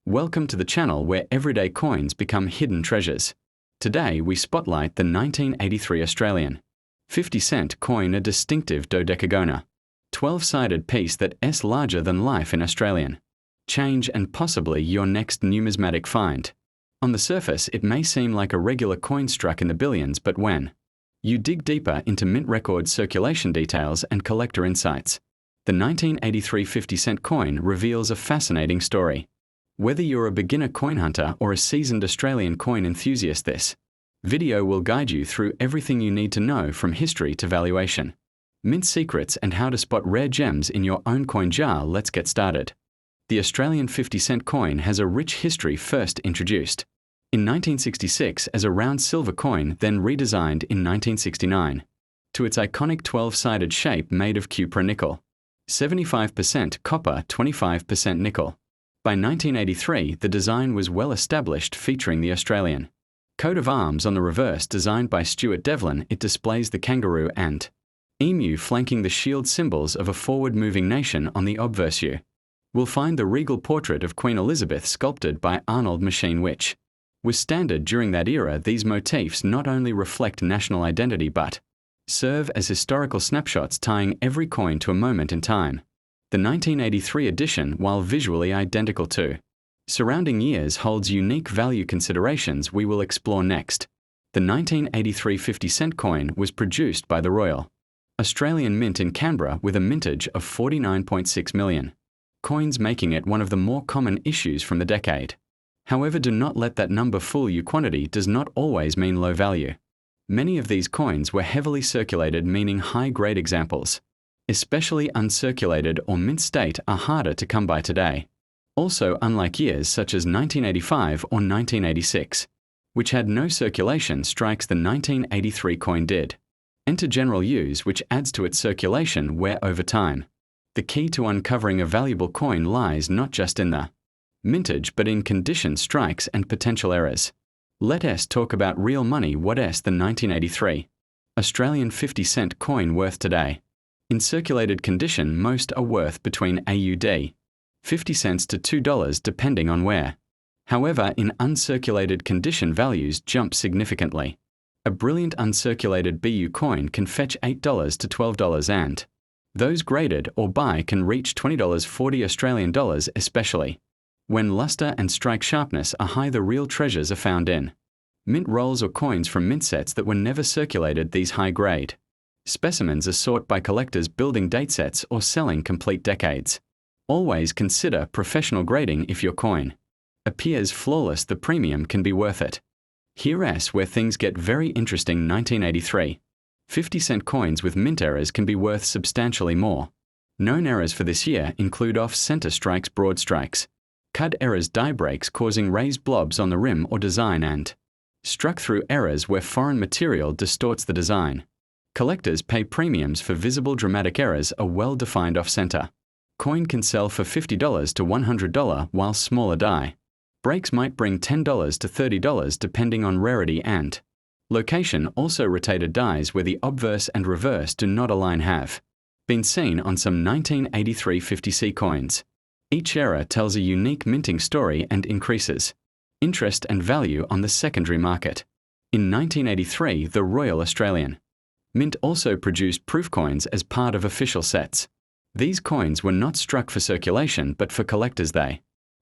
Welcome to the channel where everyday coins become hidden treasures. Today we spotlight the 1983 Australian 50-cent coin, a distinctive dodecagona, 12-sided piece that's larger than life in Australian change and possibly your next numismatic find. On the surface, it may seem like a regular coin struck in the billions, but when you dig deeper into mint record circulation details and collector insights, the 1983 50-cent coin reveals a fascinating story. Whether you're a beginner coin hunter or a seasoned Australian coin enthusiast, this video will guide you through everything you need to know from history to valuation, mint secrets, and how to spot rare gems in your own coin jar. Let's get started. The Australian 50-cent coin has a rich history, first introduced in 1966 as a round silver coin, then redesigned in 1969 to its iconic 12-sided shape made of cupra nickel, 75% copper, 25% nickel. By 1983, the design was well established, featuring the Australian coat of arms on the reverse designed by Stuart Devlin. It displays the kangaroo and emu flanking the shield, symbols of a forward-moving nation. On the obverse, you will find the regal portrait of Queen Elizabeth sculpted by Arnold Machine, which was standard during that era. These motifs not only reflect national identity but serve as historical snapshots, tying every coin to a moment in time. The 1983 edition, while visually identical to surrounding years, holds unique value considerations we will explore next. The 1983 50-cent coin was produced by the Royal Australian Mint in Canberra with a mintage of 49.6 million coins, making it one of the more common issues from the decade. However, do not let that number fool you. Quantity does not always mean low value. Many of these coins were heavily circulated, meaning high-grade examples, especially uncirculated or mint state, are harder to come by today. Also, unlike years such as 1985 or 1986, which had no circulation strikes, the 1983 coin did enter general use, which adds to its circulation wear over time. The key to uncovering a valuable coin lies not just in the mintage but in condition, strikes, and potential errors. Let us talk about real money. What is the 1983 Australian 50-cent coin worth today? In circulated condition, most are worth between AUD 50 cents to $2 depending on where. However, in uncirculated condition, values jump significantly. A brilliant uncirculated BU coin can fetch $8 to $12, and those graded or buy can reach $20, 40 Australian dollars, especially when luster and strike sharpness are high. The real treasures are found in mint rolls or coins from mint sets that were never circulated. These high-grade specimens are sought by collectors building datesets or selling complete decades. Always consider professional grading. If your coin appears flawless, the premium can be worth it. Here's where things get very interesting. 1983 50-cent coins with mint errors can be worth substantially more. Known errors for this year include off-center strikes, broad strikes, cut errors, die breaks causing raised blobs on the rim or design, and struck-through errors where foreign material distorts the design. Collectors pay premiums for visible dramatic errors. A well-defined off-center coin can sell for $50 to $100, while smaller die breaks might bring $10 to $30 depending on rarity and location. Also, rotated dies where the obverse and reverse do not align have been seen on some 1983 50C coins. Each error tells a unique minting story and increases interest and value on the secondary market. In 1983, the Royal Australian Mint also produced proof coins as part of official sets. These coins were not struck for circulation but for collectors. They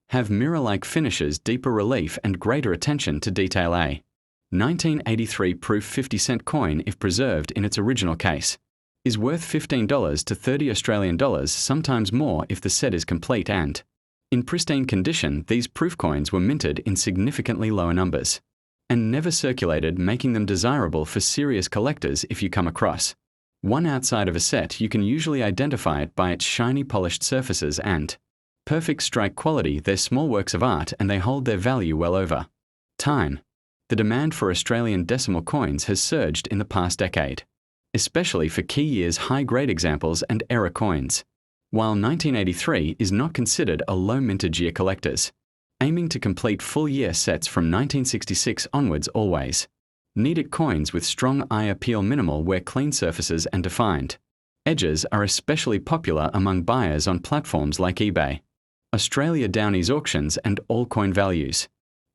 have mirror-like finishes, deeper relief, and greater attention to detail. A 1983 proof 50-cent coin, if preserved in its original case, is worth $15 to $30 Australian dollars, sometimes more if the set is complete and in pristine condition. These proof coins were minted in significantly lower numbers and never circulated, making them desirable for serious collectors. If you come across one outside of a set, you can usually identify it by its shiny polished surfaces and perfect strike quality. They're small works of art and they hold their value well over time. The demand for Australian decimal coins has surged in the past decade, especially for key years, high-grade examples, and error coins. While 1983 is not considered a low mintage year, collectors aiming to complete full-year sets from 1966 onwards always need it. Coins with strong eye appeal, minimal wear, clean surfaces, and defined edges are especially popular among buyers on platforms like eBay. Australia Downey's auctions and all coin values.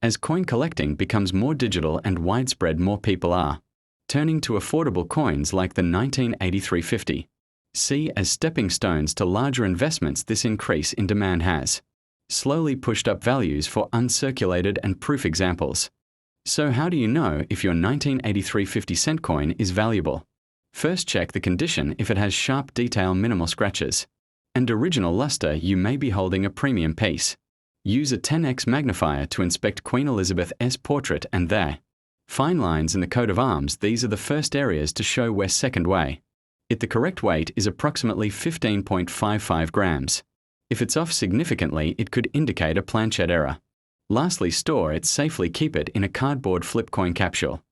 As coin collecting becomes more digital and widespread, more people are turning to affordable coins like the 1983 50. See as stepping stones to larger investments. This increase in demand has slowly pushed up values for uncirculated and proof examples. So how do you know if your 1983 50-cent coin is valuable? First, check the condition. If it has sharp detail, minimal scratches, and original luster, you may be holding a premium piece. Use a 10x magnifier to inspect Queen Elizabeth's portrait and their fine lines in the coat of arms. These are the first areas to show where second weigh it. The correct weight is approximately 15.55 grams. If it's off significantly, it could indicate a planchette error. Lastly, store it safely. Keep it in a cardboard flip coin capsule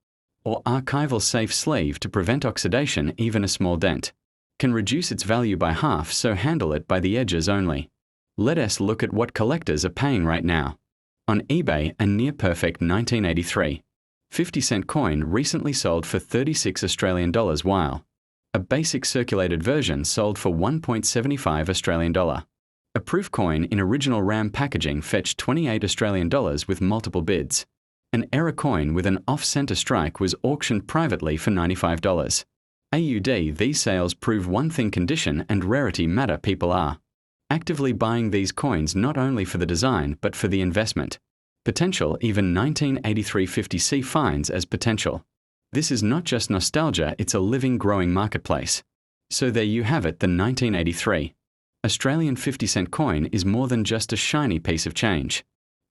or archival safe sleeve to prevent oxidation. Even a small dent can reduce its value by half, so handle it by the edges only. Let us look at what collectors are paying right now. On eBay, a near-perfect 1983 50-cent coin recently sold for $36 while a basic circulated version sold for $1.75. A proof coin in original RAM packaging fetched $28 with multiple bids. An error coin with an off-center strike was auctioned privately for $95. AUD. These sales prove one thing: condition and rarity matter. People are actively buying these coins not only for the design but for the investment potential. Even 1983 50C finds as potential. This is not just nostalgia, it's a living, growing marketplace. So there you have it. The 1983 Australian 50-cent coin is more than just a shiny piece of change.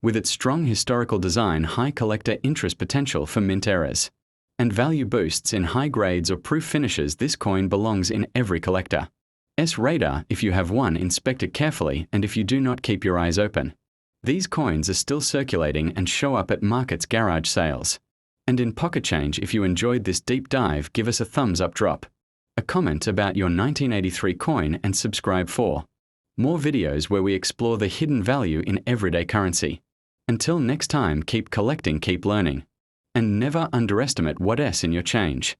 With its strong historical design, high collector interest potential for mint errors, and value boosts in high grades or proof finishes, this coin belongs in every collector's radar. If you have one, inspect it carefully, and if you do not, keep your eyes open. These coins are still circulating and show up at markets, garage sales, and in pocket change. If you enjoyed this deep dive, give us a thumbs up, drop a comment about your 1983 coin, and subscribe for more videos where we explore the hidden value in everyday currency. Until next time, keep collecting, keep learning, and never underestimate what's in your change.